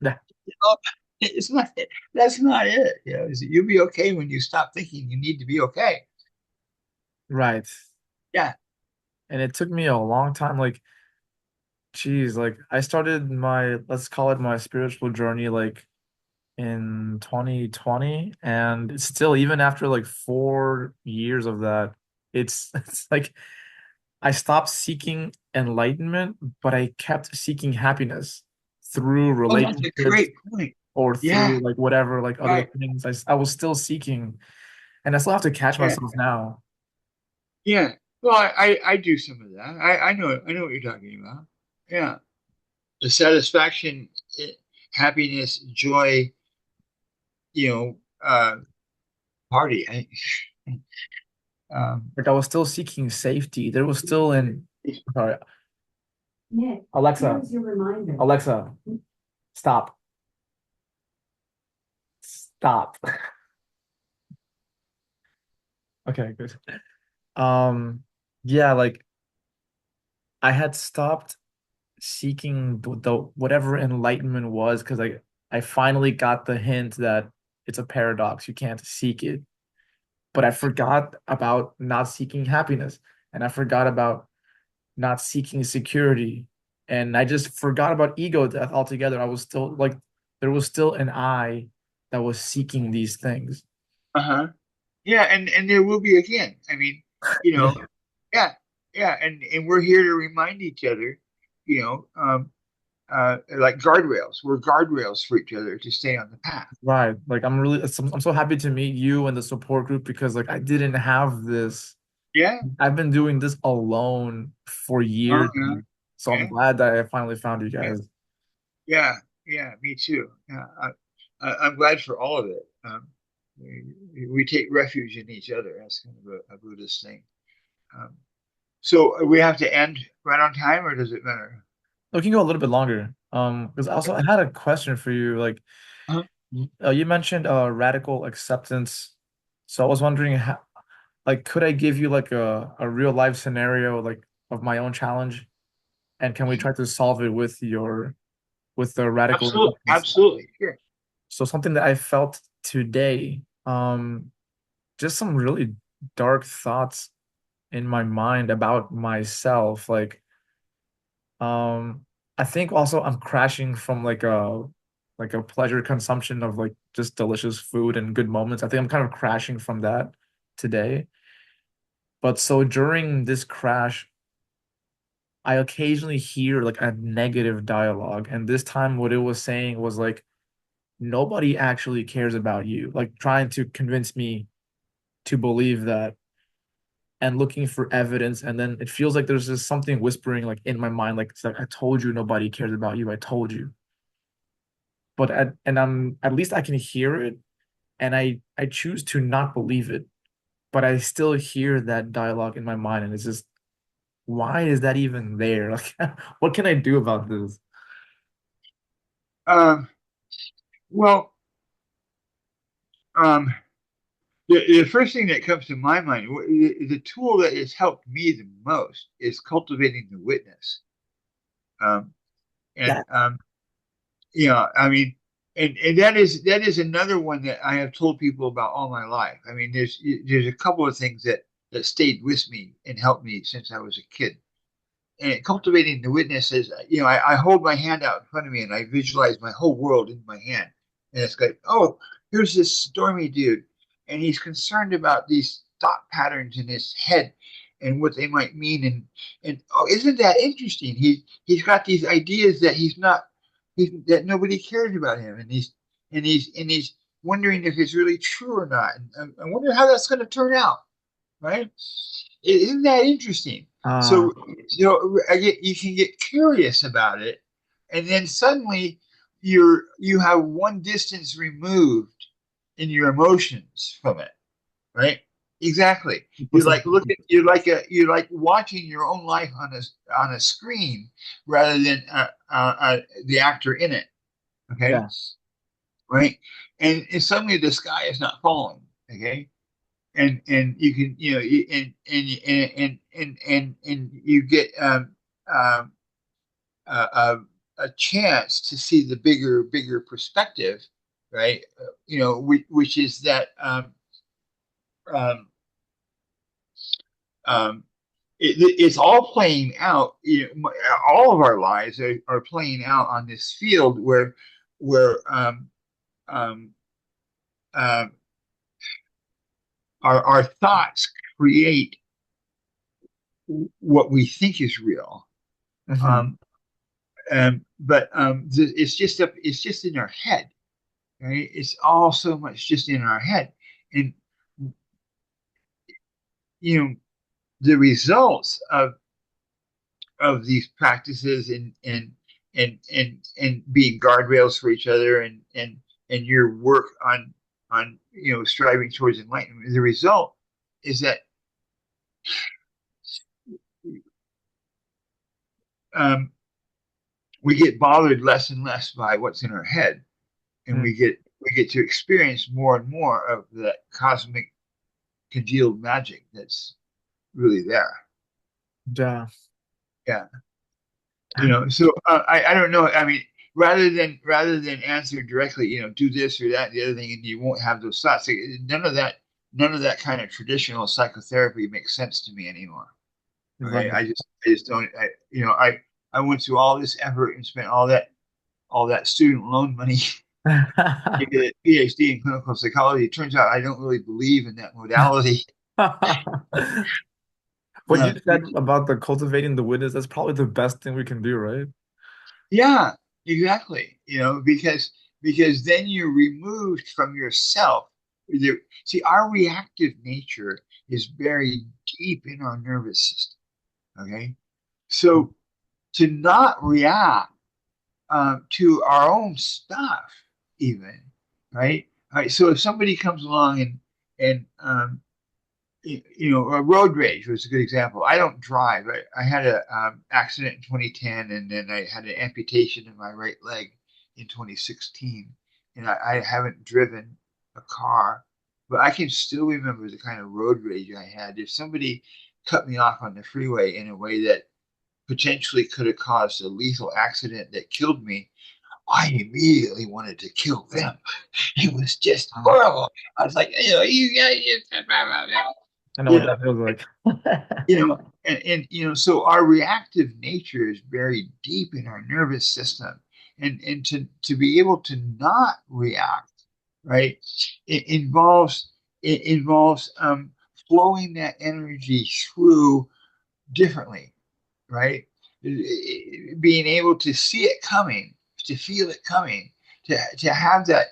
Yeah, You know, it's not. That's not it. You'll be okay when you stop thinking you need to be okay. right. Yeah. And it took me a long time. Like, geez, like I started my, let's call it my spiritual journey, like in 2020, and it's still, even after like 4 years of that, it's like I stopped seeking enlightenment, but I kept seeking happiness through Oh, that's a relationships great point. or Yeah, through like whatever like other right. things. I was still seeking, and I still have to catch Yeah, myself now. yeah. Well, I do some of that. I know what you're talking about. Yeah, the satisfaction, happiness, joy, you know, party. Um, Like I was still seeking safety. There was still an sorry, Nick, Alexa, here's your reminder. Alexa, stop. Stop. Okay, good. Um, yeah, like I had stopped seeking the whatever enlightenment was because I finally got the hint that it's a paradox. You can't seek it. But I forgot about not seeking happiness, and I forgot about not seeking security, and I just forgot about ego death altogether. I was still like there was still an I that was seeking these things. uh-huh. Yeah, and there will be again. I mean, you Yeah. know, yeah, yeah, and we're here to remind each other, you know, like guardrails. We're guardrails for each other to stay on the path. Right. Like I'm so happy to meet you and the support group because like I didn't have this. Yeah. I've been doing this alone for years. Yeah. So I'm Yeah. glad that I finally found you Yeah. guys. Yeah. Yeah. Me too. Yeah. I'm glad for all of it. We take refuge in each other. That's kind of a Buddhist thing. Um, so we have to end right on time, or does it matter? We can go a little bit longer. Because also I had a question for you. Like Uh-huh. you mentioned radical acceptance. So I was wondering how, like could I give you like a real life scenario like of my own challenge and can we try to solve it with the radical Absolutely. acceptance? Absolutely. Sure. So something that I felt today, just some really dark thoughts in my mind about myself. Um, I think also I'm crashing from like a pleasure consumption of like just delicious food and good moments. I think I'm kind of crashing from that today. But so during this crash, I occasionally hear like a negative dialogue. And this time what it was saying was like, nobody actually cares about you, like trying to convince me to believe that and looking for evidence. And then it feels like there's just something whispering like in my mind, like it's like I told you nobody cares about you. I told you. And I'm at least I can hear it and I choose to not believe it. But I still hear that dialogue in my mind and it's just why is that even there? Like what can I do about this? Um, well, um, the first thing that comes to my mind, the tool that has helped me the most is cultivating the witness. Um, and Yeah. I mean, and that is another one that I have told people about all my life. I mean, there's a couple of things that stayed with me and helped me since I was a kid. And cultivating the witness is, I hold my hand out in front of me and I visualize my whole world in my hand. And it's like, oh, here's this stormy dude. And he's concerned about these thought patterns in his head and what they might mean. And oh, isn't that interesting? He's got these ideas that that nobody cares about him. And he's wondering if it's really true or not. And I wonder how that's going to turn out, right? Isn't that interesting? Uh So you can get curious about it, and then suddenly you have one distance removed in your emotions from it, right? Exactly. put You some like look at you like watching your own life on a screen rather than the actor in it. Okay, yeah. right? And suddenly the sky is not falling. Okay, and you can and you get um, a chance to see the bigger perspective, right? Which is that um, um, it's all playing out. All of our lives are playing out on this field where um, um, our thoughts create what we think is real. Mhm. Um, but it's just in our head. right? It's all so much just in our head. And, you know, the results of these practices and being guardrails for each other and your work on striving towards enlightenment, the result is that um, we get bothered less and less by what's in our head, and Mm, we get to experience more and more of the cosmic congealed magic that's really there. yeah. Yeah. So I don't know. I mean, rather than answer directly, do this or that and the other thing, and you won't have those thoughts. None of that kind of traditional psychotherapy makes sense to me anymore. Okay, Right. I just don't. I went through all this effort and spent all that student loan money to get a Ph.D. in clinical psychology. It turns out I don't really believe in that modality. What Uh, you said about the cultivating the witness, that's probably the best thing we can do, right? Yeah, exactly. Because then you're removed from yourself. See, our reactive nature is buried deep in our nervous system. Okay, so to not react to our own stuff, even, right? All right. So if somebody comes along and a road rage was a good example. I don't drive. I had an accident in 2010, and then I had an amputation in my right leg in 2016, and I haven't driven a car, but I can still remember the kind of road rage I had. If somebody cut me off on the freeway in a way that potentially could have caused a lethal accident that killed me, I immediately wanted to kill them. It was just horrible. I was like, you guys, I know you what know, that feels like. so our reactive nature is buried deep in our nervous system, and to be able to not react, right, it involves flowing that energy through differently, right? Being able to see it coming, to feel it coming, to have to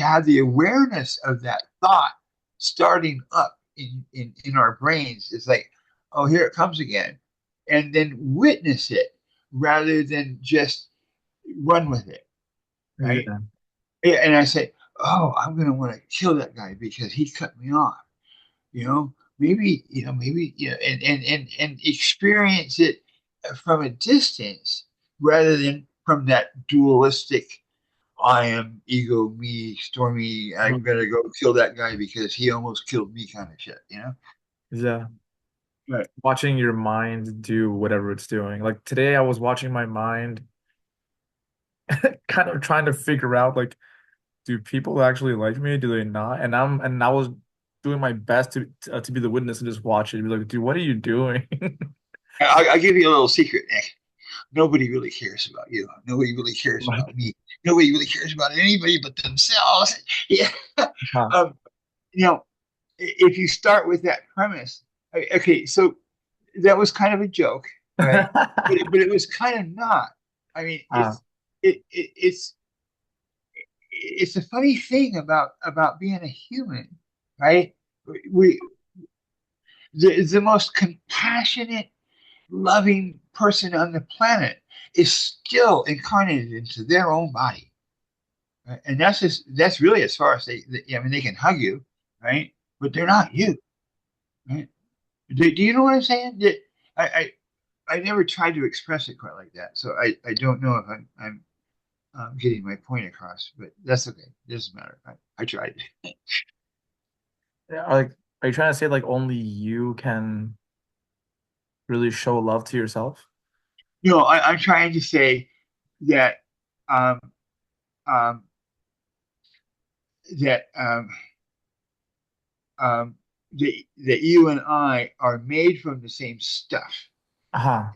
have the awareness of that thought starting up in our brains. It's like, oh, here it comes again, and then witness it rather than just run with it, right? Yeah. And I say, oh, I'm going to want to kill that guy because he cut me off. Maybe and experience it from a distance rather than from that dualistic I am ego me Stormy, I'm gonna go kill that guy because he almost killed me kind of shit. Yeah. Right. Watching your mind do whatever it's doing. Like today I was watching my mind kind of trying to figure out like, do people actually like me? Do they not? And I was doing my best to be the witness and just watch it and be like, dude, what are you doing? I'll give you a little secret, Nick. Nobody really cares about you. Nobody really cares about me. Nobody really cares about anybody but themselves. Yeah. Huh. um, you know, if you start with that premise, okay, so that was kind of a joke, right? But it was kind of not. I mean, Ah, it's a funny thing about being a human, right? We the most compassionate, loving person on the planet is still incarnated into their own body, right? And that's really as far as I mean, they can hug you, right? But they're not you, right? Do you know what I'm saying? I, I never tried to express it quite like that, so I don't know if I'm getting my point across, but that's okay. It doesn't matter. I tried. yeah, like, are you trying to say like only you can really show love to yourself? No, I'm trying to say that um, um, that um, that you and I are made from the same stuff, Uh-huh.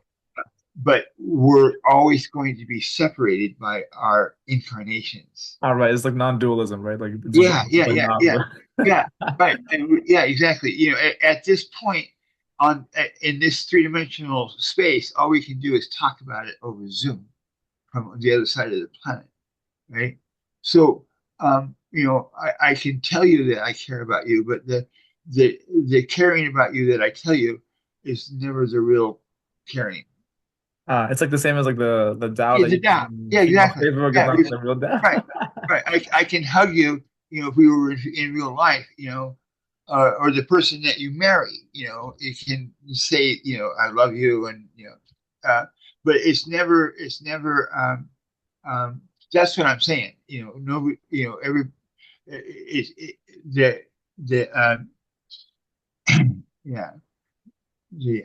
but we're always going to be separated by our incarnations. All right, it's like non-dualism, right? Like it's Yeah, one, yeah, but yeah, not. yeah, yeah. Right, yeah, exactly. At this point in this three-dimensional space, all we can do is talk about it over Zoom from the other side of the planet, right? So I can tell you that I care about you, but the caring about you that I tell you is never the real caring. It's like the same as like the Tao Yeah, that the you doubt. Yeah, see on exactly. Facebook is Yeah, not the real Tao. right, right. I can hug you, if we were in real life, or the person that you marry, it can say, I love you, and but it's never. That's what I'm saying. Nobody, every it the yeah the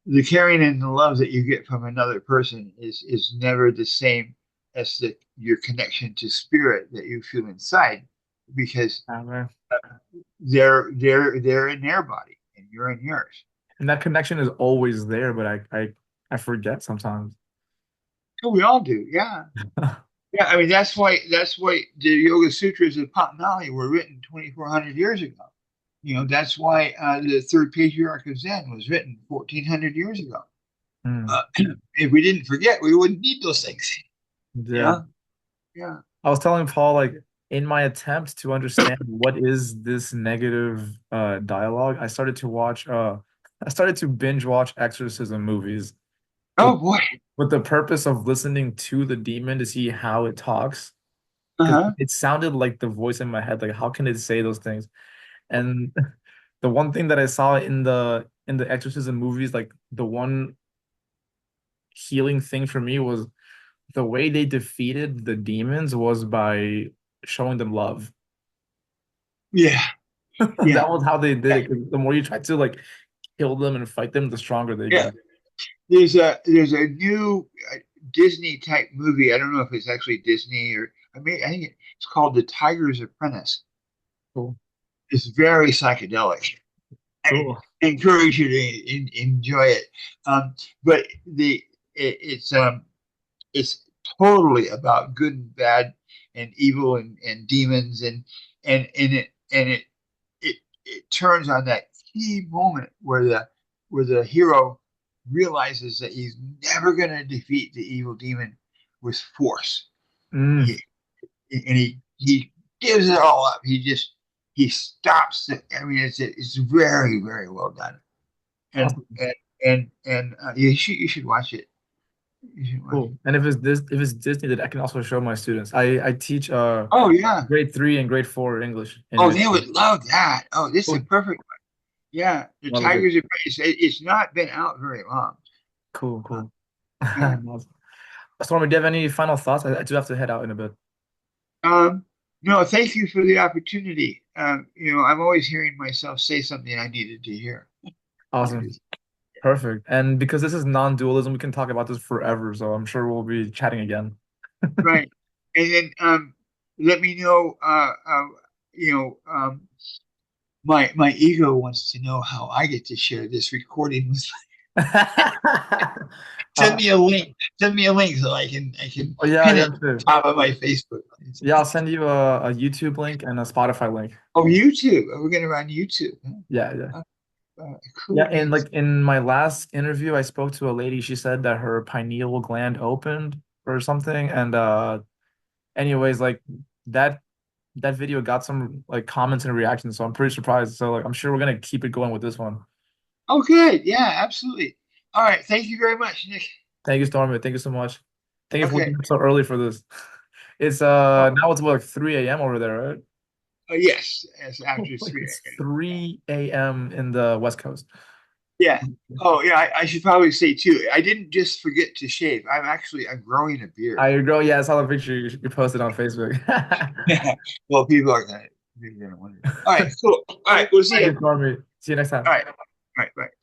the caring and the love that you get from another person is never the same as your connection to spirit that you feel inside, because Man. they're in their body and you're in yours. And that connection is always there, but I forget sometimes. So we all do, yeah. Yeah, I mean that's why the Yoga Sutras of Patanjali were written 2,400 years ago. That's why the third patriarch of Zen was written 1,400 years ago. Mm. Uh, if we didn't forget, we wouldn't need those things. Yeah. Yeah, yeah. I was telling Paul, like, in my attempt to understand what is this negative dialogue, I started to binge watch exorcism movies with Oh boy. with the purpose of listening to the demon to see how it talks. Because Uh-huh. it sounded like the voice in my head, like how can it say those things? And the one thing that I saw in the exorcism movies, like the one healing thing for me was the way they defeated the demons was by showing them love. Yeah, That yeah, was how they did yeah, it. 'Cause the more you try to like kill them and fight them, the stronger they yeah. get. There's a new Disney type movie. I don't know if it's actually Disney, or I think it's called The Tiger's Apprentice. Cool. It's very psychedelic. I Cool. encourage you to enjoy it. Um, but it's totally about good and bad and evil and demons, and it turns on that key moment where the hero realizes that he's never going to defeat the evil demon with force. Mm, He and he gives it all up. He stops it. I mean, it's very very well done, and awesome. you should watch it. You should watch it. Cool. And if it's Disney, that I can also show my students. I teach Oh yeah. grade 3 and grade 4 English in Oh, they Michigan. would love that. Oh, this is a Cool. perfect one. Yeah, the Love it. Tigers are. It's not been out very long. Cool, Uh, cool. yeah. Awesome. Stormy, do you have any final thoughts? I do have to head out in a bit. Um, no, thank you for the opportunity. I'm always hearing myself say something I needed to hear. Awesome. Perfect. And because this is non-dualism, we can talk about this forever. So I'm sure we'll be chatting again. Right. And then let me know. You know, my ego wants to know how I get to share this recording with. Send Uh, me a link. Send me a link so I can oh yeah, pin yeah, it sure. top of my Facebook. Yeah, I'll send you a YouTube link and a Spotify link. Oh, YouTube. We're gonna run YouTube. Yeah, yeah. Huh? Yeah, Cool and beans. like in my last interview, I spoke to a lady. She said that her pineal gland opened or something. And anyways, like that that video got some like comments and reactions, so I'm pretty surprised. So like I'm sure we're gonna keep it going with this one. Oh, good. Yeah, absolutely. All right. Thank you very much, Nick. Thank you, Stormy. Thank you so much. Thank you for Okay. waking up so early for this. It's Oh, now it's what, like 3 a.m. over there, right? yes. Yes, Oh, after like three. it's 3 a.m. in the West Coast. Yeah. Oh, yeah. I should probably say too. I didn't just forget to shave. I'm growing a beard. I grow, yeah, I saw the picture you posted on Facebook. Well, people are gonna wonder. All right. Cool. All right. We'll see Thank you. you, Stormy. See you next All time. right. All right. Bye.